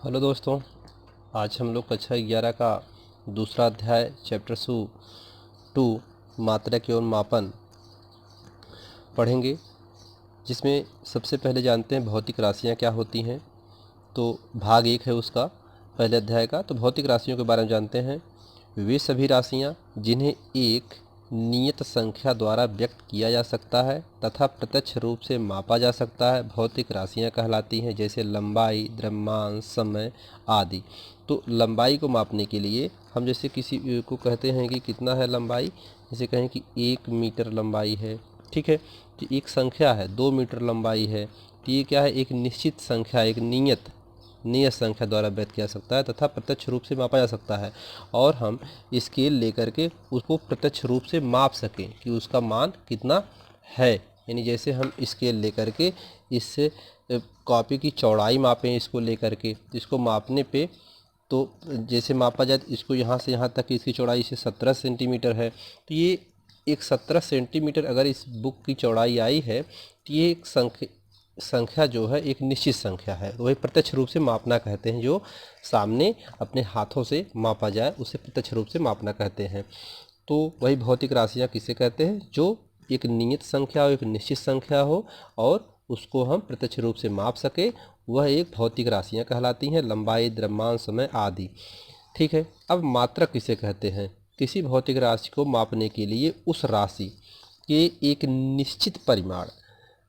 Hello दोस्तों, आज हम लोग कक्षा 11 का दूसरा अध्याय चैप्टर 2 मात्रक एवं मापन पढ़ेंगे, जिसमें सबसे पहले जानते हैं भौतिक राशियाँ क्या होती हैं। तो भाग 1 है उसका, पहले अध्याय का। तो भौतिक राशियों के बारे में जानते हैं। वे सभी राशियाँ जिन्हें एक नियत संख्या द्वारा व्यक्त किया जा सकता है तथा प्रत्यक्ष रूप से मापा जा सकता है, भौतिक राशियाँ कहलाती हैं। जैसे लंबाई, द्रव्यमान, समय आदि। तो लंबाई को मापने के लिए हम जैसे किसी को कहते हैं कि कितना है लंबाई, जैसे कहें कि 1 मीटर लंबाई है, ठीक है। तो एक संख्या है 2 मीटर लंबाई है, तो ये क्या है, एक निश्चित संख्या, एक नियत संख्या द्वारा व्यक्त किया जा सकता है तथा प्रत्यक्ष रूप से मापा जा सकता है। और हम स्केल लेकर के उसको प्रत्यक्ष रूप से माप सकें कि उसका मान कितना है। यानी जैसे हम स्केल लेकर के इससे कॉपी की चौड़ाई मापें, इसको लेकर के इसको मापने पे, तो जैसे मापा जाए इसको यहाँ से यहाँ तक इसकी चौड़ाई से 17 सेंटीमीटर है। तो ये एक 17 सेंटीमीटर अगर इस बुक की चौड़ाई आई है, तो ये एक संख्या जो है एक निश्चित संख्या है। वही प्रत्यक्ष रूप से मापना कहते हैं। जो सामने अपने हाथों से मापा जाए उसे प्रत्यक्ष रूप से मापना कहते हैं। तो वही भौतिक राशियाँ किसे कहते हैं, जो एक नियत संख्या हो, एक निश्चित संख्या हो और उसको हम प्रत्यक्ष रूप से माप सके, वह एक भौतिक राशियाँ कहलाती हैं। लंबाई, द्रव्यमान, समय आदि, ठीक है। अब मात्रक किसे कहते हैं, किसी भौतिक राशि को मापने के लिए उस राशि के एक निश्चित परिमाण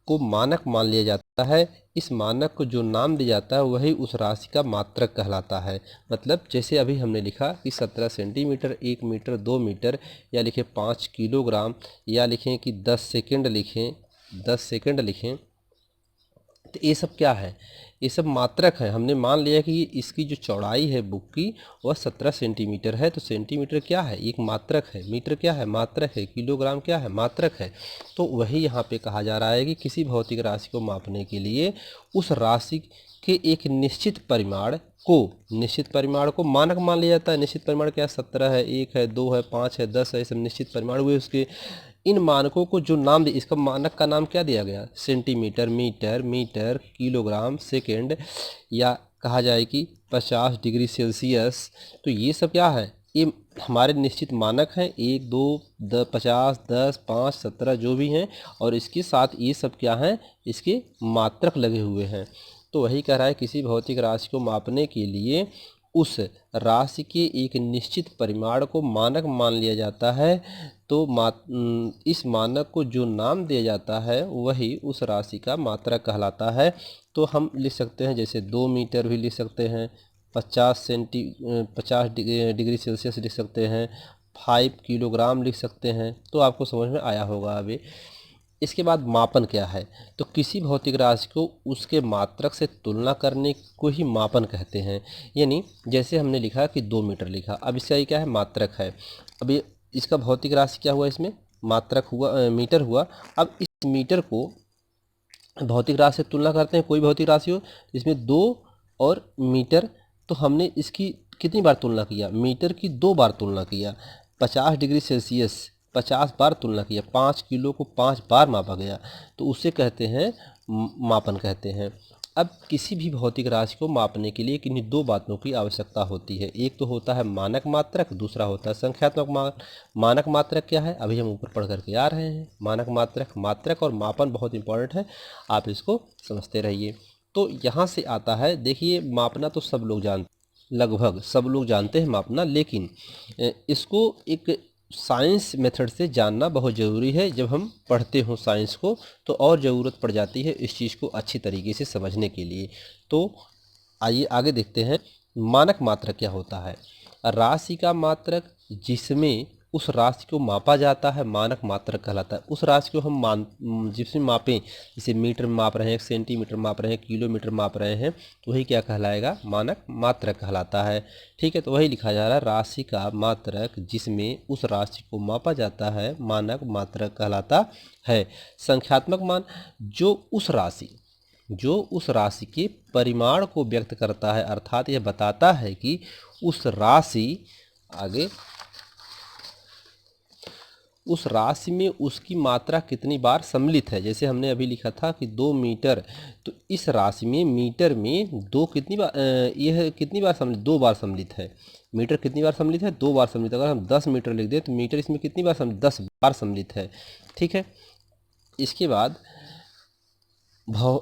को मानक मान लिया जाता है। इस मानक को जो नाम दिया जाता है वही उस राशि का मात्रक कहलाता है। मतलब जैसे अभी हमने लिखा कि 17 सेंटीमीटर, 1 मीटर, 2 मीटर, या लिखें 5 किलोग्राम, या लिखें कि 10 सेकंड लिखें। तो ये सब क्या है, ये सब मात्रक है। हमने मान लिया कि इसकी जो चौड़ाई है बुक की वह 17 सेंटीमीटर है। तो सेंटीमीटर क्या है, एक मात्रक है। मीटर क्या है, मात्रक है। किलोग्राम क्या है, मात्रक है। तो वही यहाँ पे कहा जा रहा है कि किसी भौतिक राशि को मापने के लिए उस राशि के एक निश्चित परिमाण को मानक मान लिया जाता है। निश्चित परिमाण क्या है, 17 है, 1 है, 2 है, 5 है, 10 है, ये सब निश्चित परिमाण हुए। उसके इन मानकों को जो नाम दिया, इसका मानक का नाम क्या दिया गया, सेंटीमीटर, मीटर, किलोग्राम, सेकेंड, या कहा जाए कि 50 डिग्री सेल्सियस। तो ये सब क्या है, ये हमारे निश्चित मानक हैं। 1, 2, 50, 10, 5, 17 जो भी हैं, और इसके साथ ये सब क्या हैं, इसके मात्रक लगे हुए हैं। तो वही कह रहा है, किसी भौतिक राशि को मापने के लिए उस राशि के एक निश्चित परिमाण को मानक मान लिया जाता है। तो इस मानक को जो नाम दिया जाता है वही उस राशि का मात्रक कहलाता है। तो हम लिख सकते हैं, जैसे 2 मीटर भी लिख सकते हैं, 50 डिग्री सेल्सियस लिख सकते हैं, 5 किलोग्राम लिख सकते हैं। तो आपको समझ में आया होगा अभी। इसके बाद मापन क्या है, तो किसी भौतिक राशि को उसके मात्रक से तुलना करने को ही मापन कहते हैं। यानी जैसे हमने लिखा कि 2 मीटर लिखा, अब इसका ये क्या है, मात्रक है। अब ये इसका भौतिक राशि क्या हुआ, इसमें मात्रक हुआ, मीटर हुआ। अब इस मीटर को भौतिक राशि से तुलना करते हैं, कोई भौतिक राशि हो इसमें 2 और मीटर, तो हमने इसकी कितनी बार तुलना किया, मीटर की 2 बार तुलना किया। 50 डिग्री सेल्सियस 50 बार तुलना किया, 5 किलो को 5 बार मापा गया, तो उसे कहते हैं मापन कहते हैं। अब किसी भी भौतिक राशि को मापने के लिए किन्हीं 2 बातों की आवश्यकता होती है। एक तो होता है मानक मात्रक, दूसरा होता है संख्यात्मक मानक मात्रक क्या है, अभी हम ऊपर पढ़ करके आ रहे हैं। मानक मात्रक और मापन बहुत इंपॉर्टेंट है, आप इसको समझते रहिए। तो यहाँ से आता है, देखिए मापना तो सब लोग लगभग सब लोग जानते हैं मापना, लेकिन इसको एक साइंस मेथड से जानना बहुत ज़रूरी है। जब हम पढ़ते हों साइंस को तो और ज़रूरत पड़ जाती है इस चीज़ को अच्छी तरीके से समझने के लिए। तो आइए आगे देखते हैं, मानक मात्रक क्या होता है। राशि का मात्रक जिसमें उस राशि को मापा जाता है मानक मात्रक कहलाता है। उस राशि को हम जिसमें मापें, जैसे मीटर में माप रहे हैं, सेंटीमीटर माप रहे हैं, किलोमीटर माप रहे हैं, तो वही क्या कहलाएगा, मानक मात्रक कहलाता है। ठीक है, तो वही लिखा जा रहा है, राशि का मात्रक जिसमें उस राशि को मापा जाता है मानक मात्रक कहलाता है। संख्यात्मक मान जो उस राशि के परिमाण को व्यक्त करता है, अर्थात यह बताता है कि उस राशि, आगे उस राशि में उसकी मात्रा कितनी बार सम्मिलित है। जैसे हमने अभी लिखा था कि 2 मीटर, तो इस राशि में मीटर में 2 कितनी बार यह कितनी बार सम्मिलित, 2 बार सम्मिलित है। मीटर कितनी बार सम्मिलित है, 2 बार सम्मिलित। अगर हम 10 मीटर लिख दें तो मीटर इसमें कितनी बार सम्मिलित, 10 बार सम्मिलित है। ठीक है। इसके बाद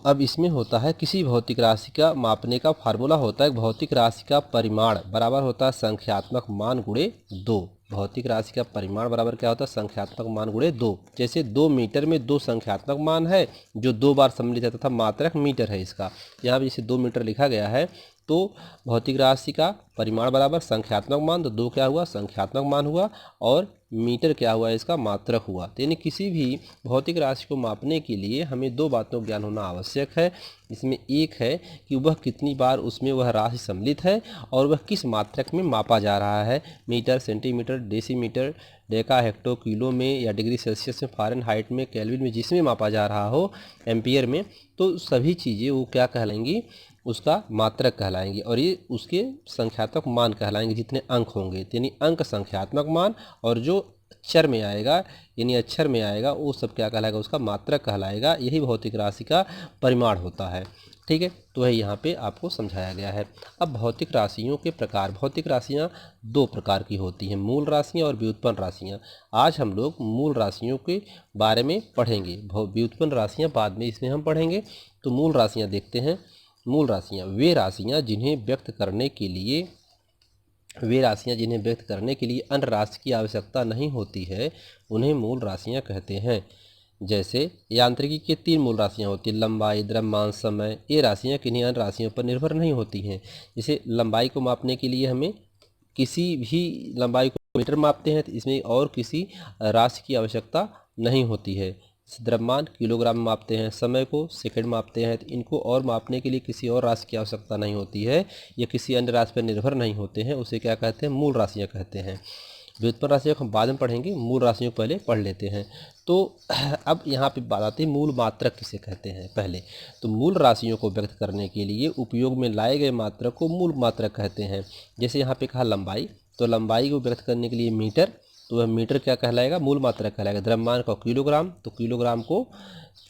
अब इसमें होता है किसी भौतिक राशि का मापने का फार्मूला होता है, भौतिक राशि का परिमाण बराबर होता है संख्यात्मक मान गुणे 2। भौतिक राशि का परिमाण बराबर क्या होता है, संख्यात्मक मान गुणे 2। जैसे 2 मीटर में 2 संख्यात्मक मान है जो 2 बार सम्मिलित है तथा मात्रक मीटर है इसका। यहाँ पे जैसे 2 मीटर लिखा गया है तो भौतिक राशि का परिमाण बराबर संख्यात्मक मान, तो 2 क्या हुआ, संख्यात्मक मान हुआ, और मीटर क्या हुआ, इसका मात्रक हुआ। तो यानी किसी भी भौतिक राशि को मापने के लिए हमें 2 बातों का ज्ञान होना आवश्यक है। इसमें एक है कि वह कितनी बार उसमें वह राशि सम्मिलित है और वह किस मात्रक में मापा जा रहा है, metre, centimetre, decimetre, deca, hecto, kilo में, या डिग्री सेल्सियस में, फ़ारेनहाइट में, केल्विन में, जिसमें मापा जा रहा हो, एम्पियर में। तो सभी चीज़ें वो क्या कहलाएंगी, उसका मात्रक कहलाएंगी, और ये उसके संख्यात्मक मान कहलाएंगे जितने अंक होंगे। यानी अंक संख्यात्मक मान, और जो अक्षर में आएगा यानी अक्षर में आएगा वो सब क्या कहलाएगा, उसका मात्रक कहलाएगा। यही भौतिक राशि का परिमाण होता है। ठीक है। तो है यहाँ पे आपको समझाया गया है। अब भौतिक राशियों के प्रकार। भौतिक राशियाँ 2 प्रकार की होती हैं, मूल राशियाँ और व्युत्पन्न राशियाँ। आज हम लोग मूल राशियों के बारे में पढ़ेंगे, व्युत्पन्न राशियाँ बाद में इसमें हम पढ़ेंगे। तो मूल राशियाँ देखते हैं। मूल राशियाँ वे राशियाँ जिन्हें व्यक्त करने के लिए अन्य राशि की आवश्यकता नहीं होती है, उन्हें मूल राशियाँ कहते हैं। जैसे यांत्रिकी के 3 मूल राशियाँ होती हैं, लंबाई, द्रव्यमान, समय। ये राशियाँ किन्हीं अन्य राशियों पर निर्भर नहीं होती हैं। जैसे लंबाई को मापने के लिए हमें किसी भी लंबाई को मीटर मापते हैं तो इसमें और किसी राशि की आवश्यकता नहीं होती है। द्रव्यमान किलोग्राम में मापते हैं, समय को सेकंड मापते हैं, तो इनको और मापने के लिए किसी और राशि की आवश्यकता नहीं होती है, ये किसी अन्य राशि पर निर्भर नहीं होते हैं। उसे क्या कहते हैं, मूल राशियाँ कहते हैं। व्युत्पन्न राशियों को हम बाद में पढ़ेंगे, मूल राशियों को पहले पढ़ लेते हैं। तो अब यहाँ पे बात आती है मूल मात्रक किसे कहते हैं। पहले तो मूल राशियों को व्यक्त करने के लिए उपयोग में लाए गए मात्रक को मूल मात्रक कहते हैं। जैसे यहाँ पे कहा लंबाई, तो लंबाई को व्यक्त करने के लिए मीटर, तो वह मीटर क्या कहलाएगा, मूल मात्रक कहलाएगा। द्रव्यमान का किलोग्राम, तो किलोग्राम को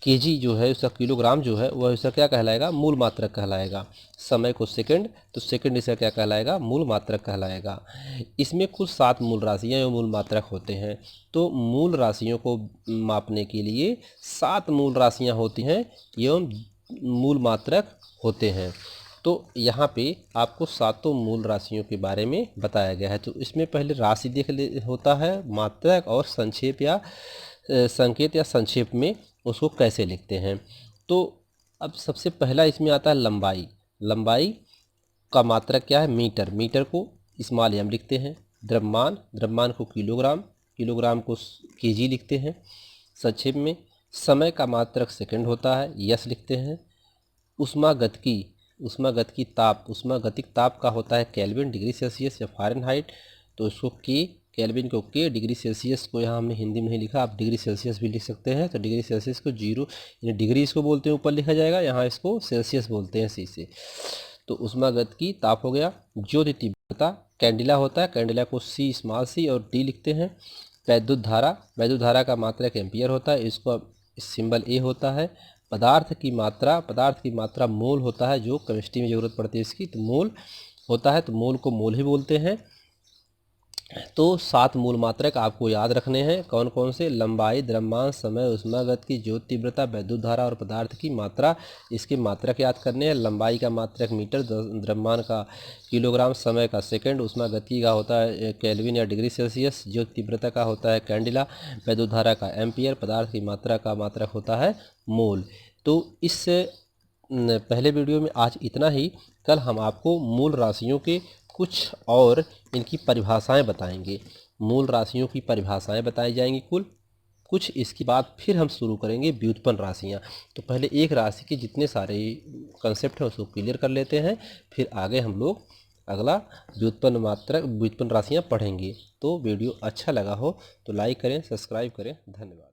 केजी जो है उसका किलोग्राम जो है वह इसका क्या कहलाएगा, मूल मात्रक कहलाएगा। समय को सेकंड, तो सेकंड इसका क्या कहलाएगा, मूल मात्रक कहलाएगा। इसमें कुल 7 मूल राशियाँ एवं मूल मात्रक होते हैं। तो मूल राशियों को मापने के लिए 7 मूल राशियाँ होती हैं एवं मूल मात्रक होते हैं। तो यहाँ पे आपको 7 मूल राशियों के बारे में बताया गया है। तो इसमें पहले राशि देख ले होता है, मात्रक, और संक्षेप या संकेत या संक्षेप में उसको कैसे लिखते हैं। तो अब सबसे पहला इसमें आता है लंबाई। लंबाई का मात्रक क्या है, मीटर। मीटर को स्मॉल एम लिखते हैं। द्रव्यमान, द्रव्यमान को किलोग्राम, किलोग्राम को केजी लिखते हैं संक्षेप में। समय का मात्रक सेकंड होता है, यस लिखते हैं। ऊष्मागतिकी, ऊष्मागतिकी ताप, ऊष्मागतिक ताप का होता है केल्विन, डिग्री सेल्सियस या फ़ारेनहाइट, तो इसको के, केल्विन को के, डिग्री सेल्सियस को यहाँ हमने हिंदी में नहीं लिखा, आप डिग्री सेल्सियस भी लिख सकते हैं। तो डिग्री सेल्सियस को 0 यानी डिग्री इसको बोलते हैं ऊपर लिखा जाएगा, यहाँ इसको सेल्सियस बोलते हैं सी से। तो ऊष्मागतिकी ताप हो गया। ज्योति तीव्रता, कैंडिला होता है, कैंडिला को सी स्मॉल सी और डी लिखते हैं। वैद्युत धारा, वैद्युत धारा का मात्रक एम्पियर होता है, इसको सिंबल ए होता है। पदार्थ की मात्रा, पदार्थ की मात्रा मोल होता है, जो केमिस्ट्री में ज़रूरत पड़ती है इसकी, तो मोल होता है, तो मोल को मोल ही बोलते हैं। तो 7 मूल मात्रक आपको याद रखने हैं। कौन कौन से, लंबाई, द्रव्यमान, समय, ऊष्मागतिकी, ज्योति तीव्रता, वैद्युत धारा और पदार्थ की मात्रा। इसके मात्रक याद करने हैं। लंबाई का मात्रक मीटर, द्रव्यमान का किलोग्राम, समय का सेकंड, ऊष्मागतिकी का होता है केल्विन या डिग्री सेल्सियस, ज्योति तीव्रता का होता है कैंडिला, वैद्युत धारा का एम्पियर, पदार्थ की मात्रा का मात्रक होता है मोल। तो इस पहले वीडियो में आज इतना ही। कल हम आपको मूल राशियों के कुछ और इनकी परिभाषाएं बताएंगे। मूल राशियों की परिभाषाएं बताई जाएंगी कुछ। इसके बाद फिर हम शुरू करेंगे व्युत्पन्न राशियां। तो पहले एक राशि के जितने सारे कंसेप्ट हैं उसको क्लियर कर लेते हैं, फिर आगे हम लोग अगला व्युत्पन्न राशियां पढ़ेंगे। तो वीडियो अच्छा लगा हो तो लाइक करें, सब्सक्राइब करें। धन्यवाद।